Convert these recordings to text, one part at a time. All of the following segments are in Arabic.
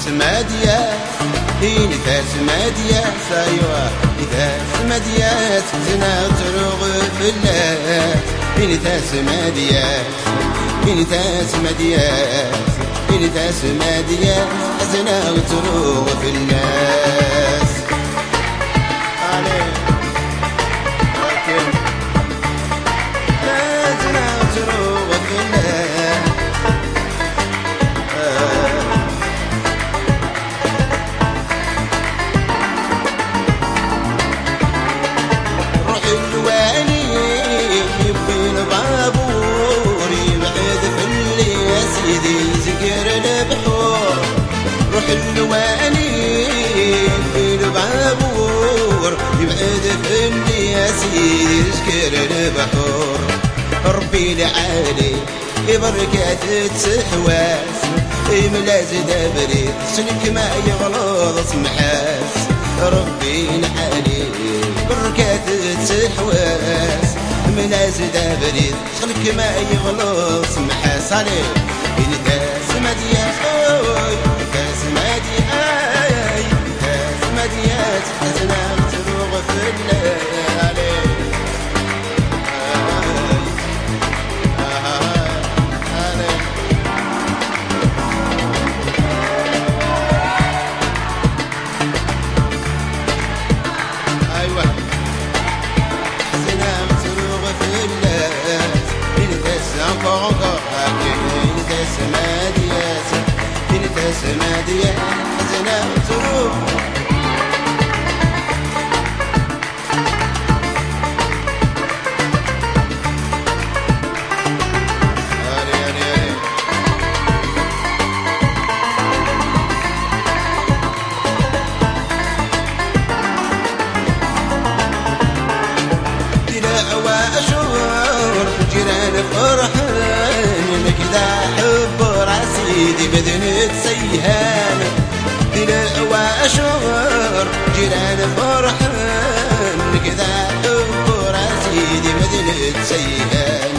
ماديات إنتاس ماديات أيوة إنتاس ماديات زنا تروغ في اللات إنتاس ماديات إنتاس ماديات إنتاس ماديات زنا تروغ في الناس عليك سيدي ذكر البحور ربي العالي بركات تحواس ملاز دبري سلك ما يغلظ سمحاس ربي العالي بركات تحواس ملاز دبري سلك ما يغلظ سمحاس عليك إنتاس ماديات إنتاس ماديات إنتاس ماديات أزنام تروغ في الليل سمادية حزنا وتروح تلاقى وأشور جيران فرحان كذا حب راسيدي بدنت سيهان تلاقى وأشور جيران فرحان كذا حب راسيدي بدنت سيهان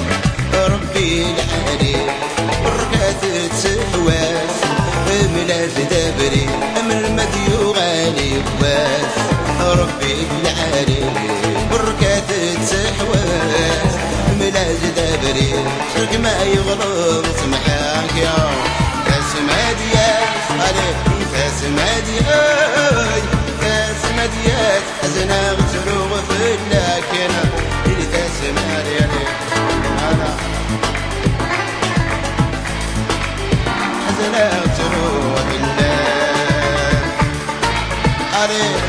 ربي العالي بركات سحواس ملاز دبري من المديو غالي بواس ربي العالي بركات سحواس ملاز دبري شرك ما يغلط سمحاك يا تاس ماديات عليك تاس ماديات تاس ماديات أزنا غتروغ في اللاكنة اللي تاس ماديات أنا أزنا غتروغ في اللاك عليك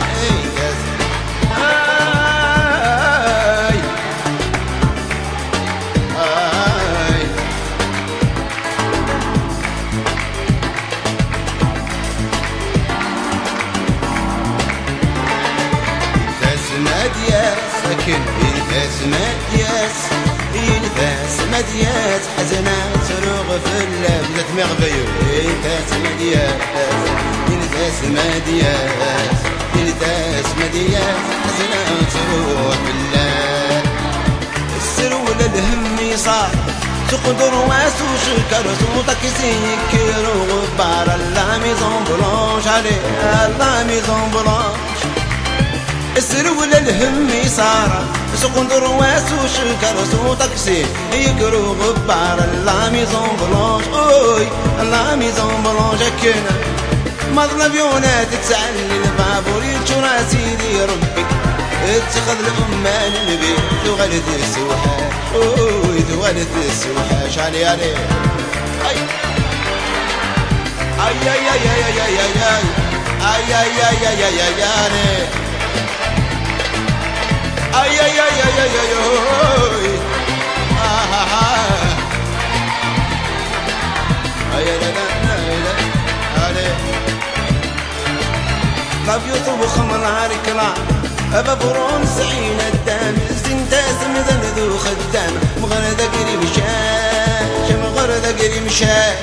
ساكن إنتاس ماديات إنتاس ماديات حزنات تروغ في اللاب ذات مغبيو إنتاس ماديات إنتاس ماديات إنتاس ماديات حزنات تروغ في اللاب السرول الهم صار تقدر واسو شكر صوتك سيكيرو غبار لا ميزون بلونش عليه لا ميزون بلونش السرول الهم صار سقندر واسو شكر صوتك سي يقرو غبار لا ميزون بلونش اوي لا ميزون بلونش كنا مظلم يونات تسعلي البابور يتشرى سيدي ربي اتخذ الأمان النبي تغلت السوحة اوي تغلت السوحة شالي علي اي اي اي اي اي اي اي اي اي اي اي اي اي اي ay ay ay ay ay ay ay ay la la la ale طب يطبخ من عركلا أبا برون سعين الدم زنتاس مذن ذو خدام مغرد قريب شاش مغرد قريب شاش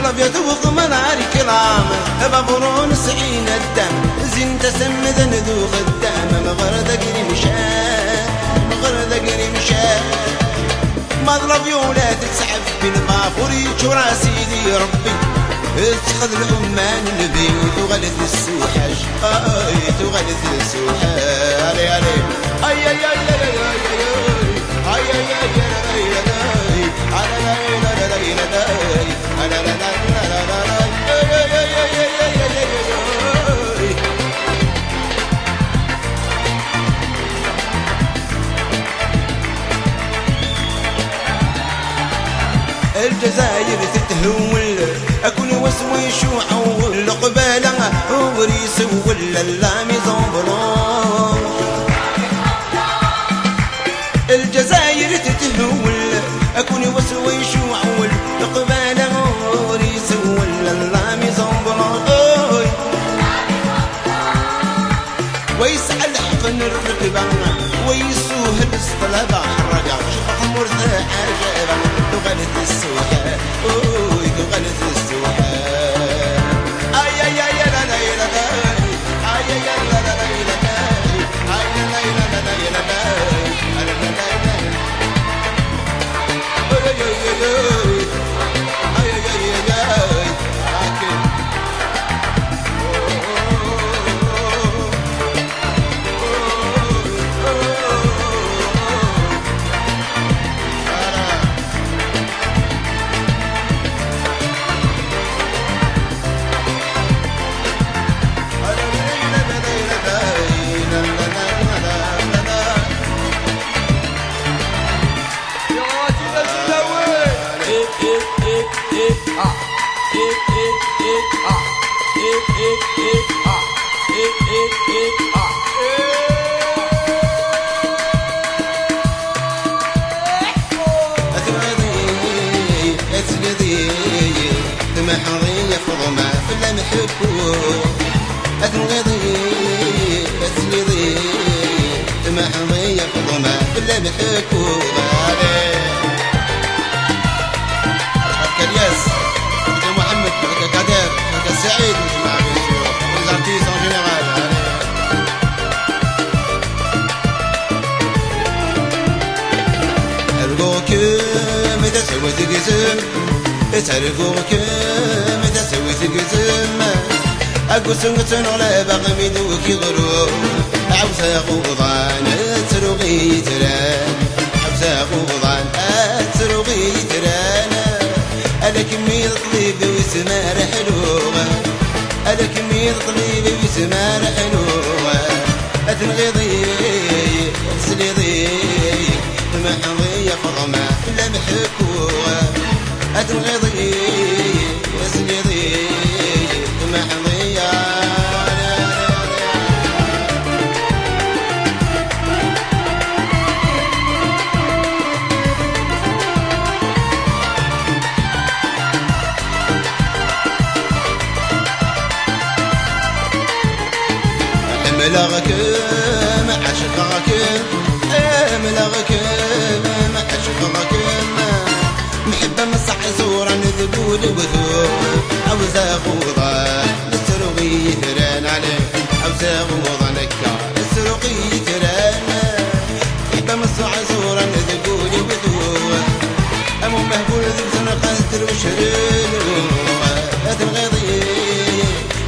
طب يطبخ من عركلا أبا برون سعين الدم زنتاس مذن ذو خدام مغرد قريب شاش مغرد قريب شاش مضرب يولاد تسحب بالباخور يشرى سيدي ربي اتخذ العمان نبي وغلت السوحج تغلت السوحج علي علي اي اي اي اي الجزائر تتهول اكون وسويش وعول قبالة وريس ولا اللامي زنبلون الجزائر تتهول اكون وسويش وعول قبالة وريس ولا اللامي زنبلون ويسعى الحقن الركبة ويسوه الاسطلبة حرقة شوف حمر ذا عجبة تغلت السوحة تغلت السوحة اي اي اي لا لا لا لا اي اي لا لا لا لا اي لا لا لا لا لا محظية فضمة في اللمحكو أتنغضي أتنغضي محظية فضمة في اللمحكو كالياس محمد كادر كالسعيد مع les artistes en général أرجوك متى سويت جزم تعرفوك متى سويت قسم أقسم قسم ولا باقي ميدوك يغرو عوسى خوضان تروغي تران عوسى خوضان تروغي تران ألا كمية طليبي وسمار حلوة ألا كمية طليبي وسمار حلوة أتنغضي تسليضي محظية فضمة لا محكوة أتنغضي وسليضي محظية ملغك مع عشقك ملغك مع عشقك محبة مسح زورا ذبول وذوب عاوزة خوضة السروقي تران عليه عاوزة خوضة نكا السروقي تران محبة مسح زورا ذبول وذوب أمو مهبول ذب سنة قدر وشرين أتنغضي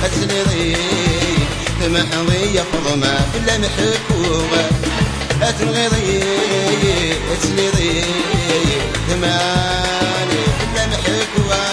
أتسليضي محظية فضمة بلا محكومة أتنغضي أتسليضي ثماني بلا محكومة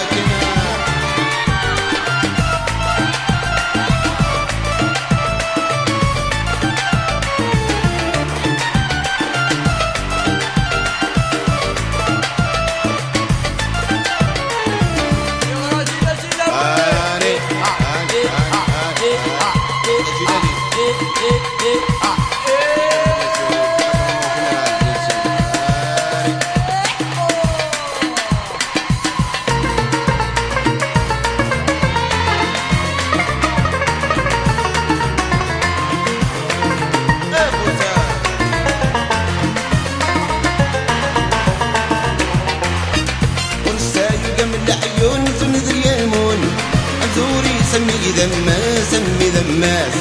سمي ذماس سمي ذماس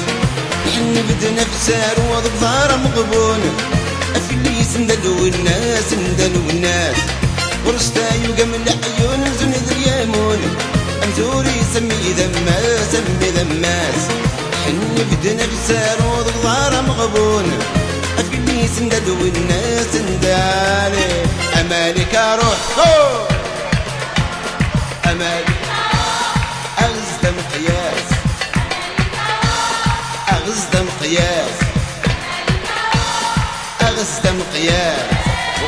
نحن بدنا بسار وضب ظهر مقبون أفليس ندلو الناس ندلو الناس ورستا يقام العيون زند اليامون أمزوري سمي ذماس سمي ذماس حني بدنا بسارود غضارة مغبون أفكني سندل والناس سندالي أمالك أروح أمالك أغزد مقياس أغزد مقياس أغزد مقياس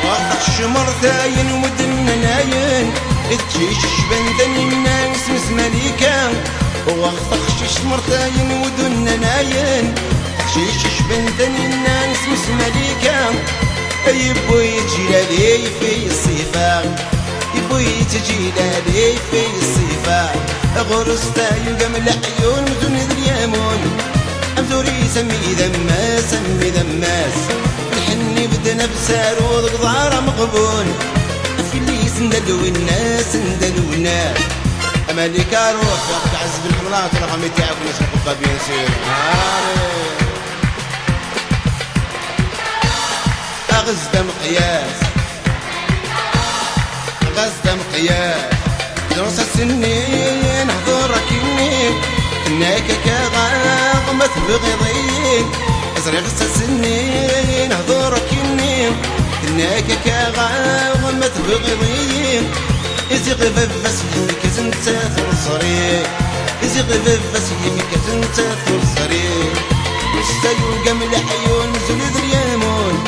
وغاطق الشمر ثاين ودنا ناين تجيش شبندني الناس مس مليكا وغاطق الشمر ثاين ودنا ناين تجيش شبندني الناس مس مليكا يبوي جلالي في الصفا يبوي تجلالي في الصفا غرستا يقام العيون مزون اليامون أمزوري سمي ذماس سمي ذماس الحني بدنا بسارود غضارة مقبون في اللي سندلو الناس سندلو الناس أمالك أروح وقت عز بالحملات رقم تاعك ونسمع قبابي نسير أغزد مقياس أغزد مقياس درس السنين حضورك النين إنك كغاغ ما تبغضين أزرق السنين حضورك النين إنك كغاغ ما تبغضين إزي غفاف يمك زنت ثرصري إزي غفاف يمك زنت ثرصري مستيو قمل حيون زلود اليامون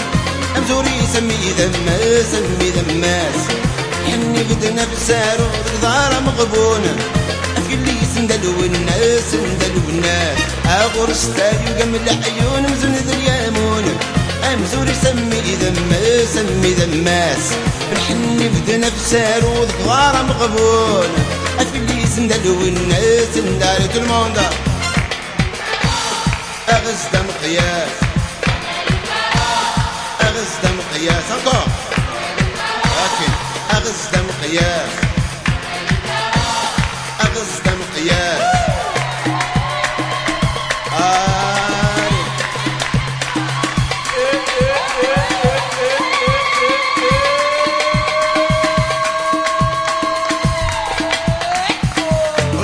أمزوري سمي ذماس سمي ذماس حني بدنا بسارو غضارة مغبونة أفكلي سندلو الناس سندلو الناس أغرستا يقمل عيون مزون ذريامون أمزوري سمي ذماس سمي ذماس الحني بدنا بسارو غضارة مغبونة أفكلي سندلو الناس سندالو الموندا أغزد مقياس أغزد مقياس encore لكن أغزد مقياس أغزد مقياس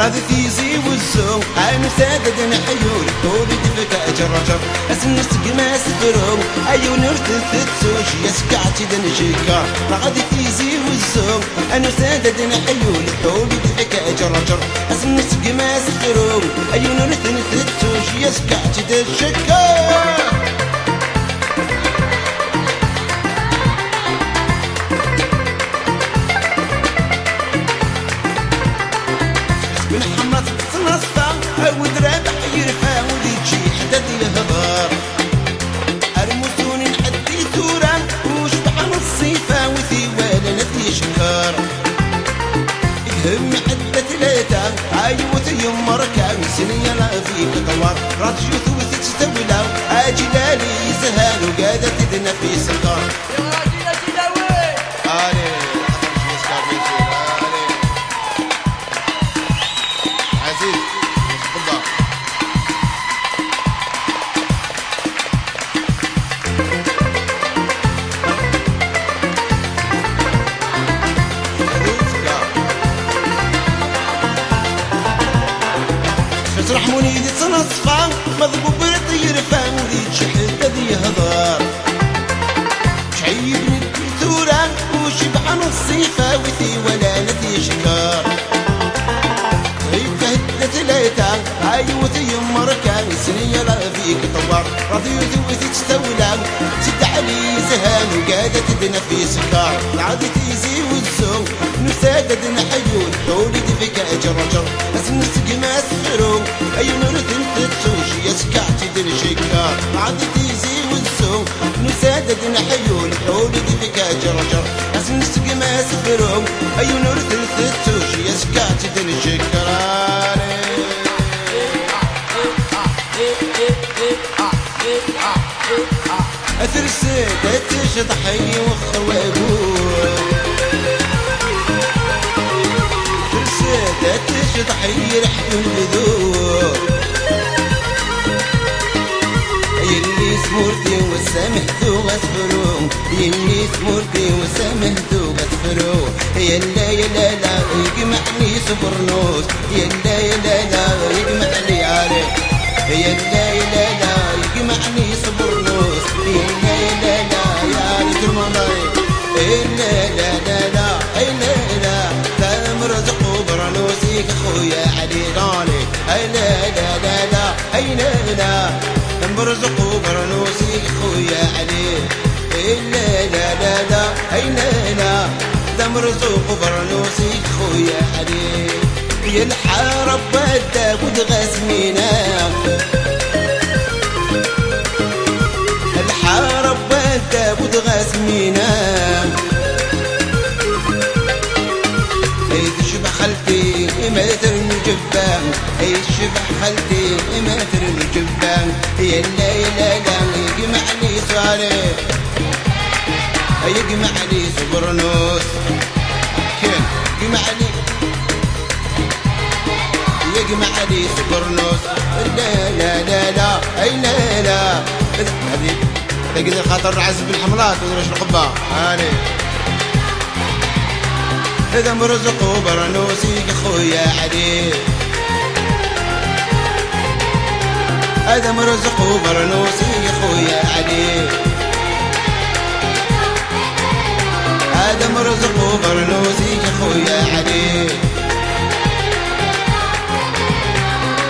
راضي تيزي والزوم أنا سادد نحيون طولي دفك أجرجر أسن سقما سفروم أيو نرتل تتسوش يسكعتي دنجيكا راضي تيزي والزوم أنا سادد نحيون طولي دفك أجرجر أسن سقما سفروم أيو نرتل تتسوش يسكعتي دنجيكا ودراب يرفع ودي تجي حدد الهضار أرمسوني نحدي ثورة وشبح الصيفة وثي ولا نثي شكار يهم حدة ثلاثة عايوت يوم مركا سنية لا فيك طوار راديو ثوث تستولى أجلالي يزهان وقادة تدنا في سكار رحموني دي تصنصفا مضبوب يطير فاولي تشحد ذي هضار شعيبني الكثورة وشبعان الصيفة وثي ولا نثي شكار هيك ثلاثة عايوثي مركا سنية لا فيك طوار رضيو ذوثي تستولى زد علي زهان وقادة تدنا في سكار العادي تيزي والزوم نسادد نحيون حولي دفك أجرجر أسن السقما سفرو أيو نرثن تتسوش يسكعتي دن شكار العادي تيزي والزوم نسادد نحيون حولي دفك أجرجر أسن السقما سفرو أيو نرثن تتسوش يسكعتي دن شكار أترسد تشضحي وخوابور ترسد تشضحي رحت الذوق يلي سمورتي وسامحتو غسفرو يلي سمورتي وسامحتو غسفرو يلا يلا لا يجمعني صبرنوس يلا يلا لا يجمعني عليك يلا يلا لا يجمعني صبرنوس يلا يلا لا يا ريت المناي يلا لا لا لا يلا لا تمرزق برنوسيك خويا علي راني يلا لا لا لا يلا لا تمرزق برنوسيك خويا علي يلا لا لا لا يلا لا تمرزق برنوسيك خويا علي يلحارب بدك وتغسمينا الحارب بدك وتغسمينا تشبه خالتي ما ترمي الجبان تشبه خالتي ما ترمي الجبان يلا يلا لا يجمعني صالح يجمعني صبرنوس كان يجمعني يجمعني صبرنوس لا لا لا لا اي لا لا هذه تقدر خاطر عزب الحملات ودرش القبه هاني إذا مرزق برنوسيك خويا علي هذا مرزق برنوسيك خويا علي هذا مرزق برنوسيك خويا علي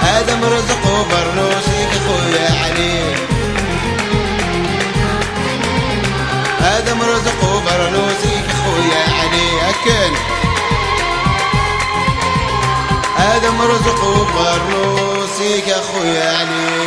هذا مرزق برنوسيك خويا علي هذا مرزق برنوسيك خويا علي أكن هذا مرزق برنوسيك خويا علي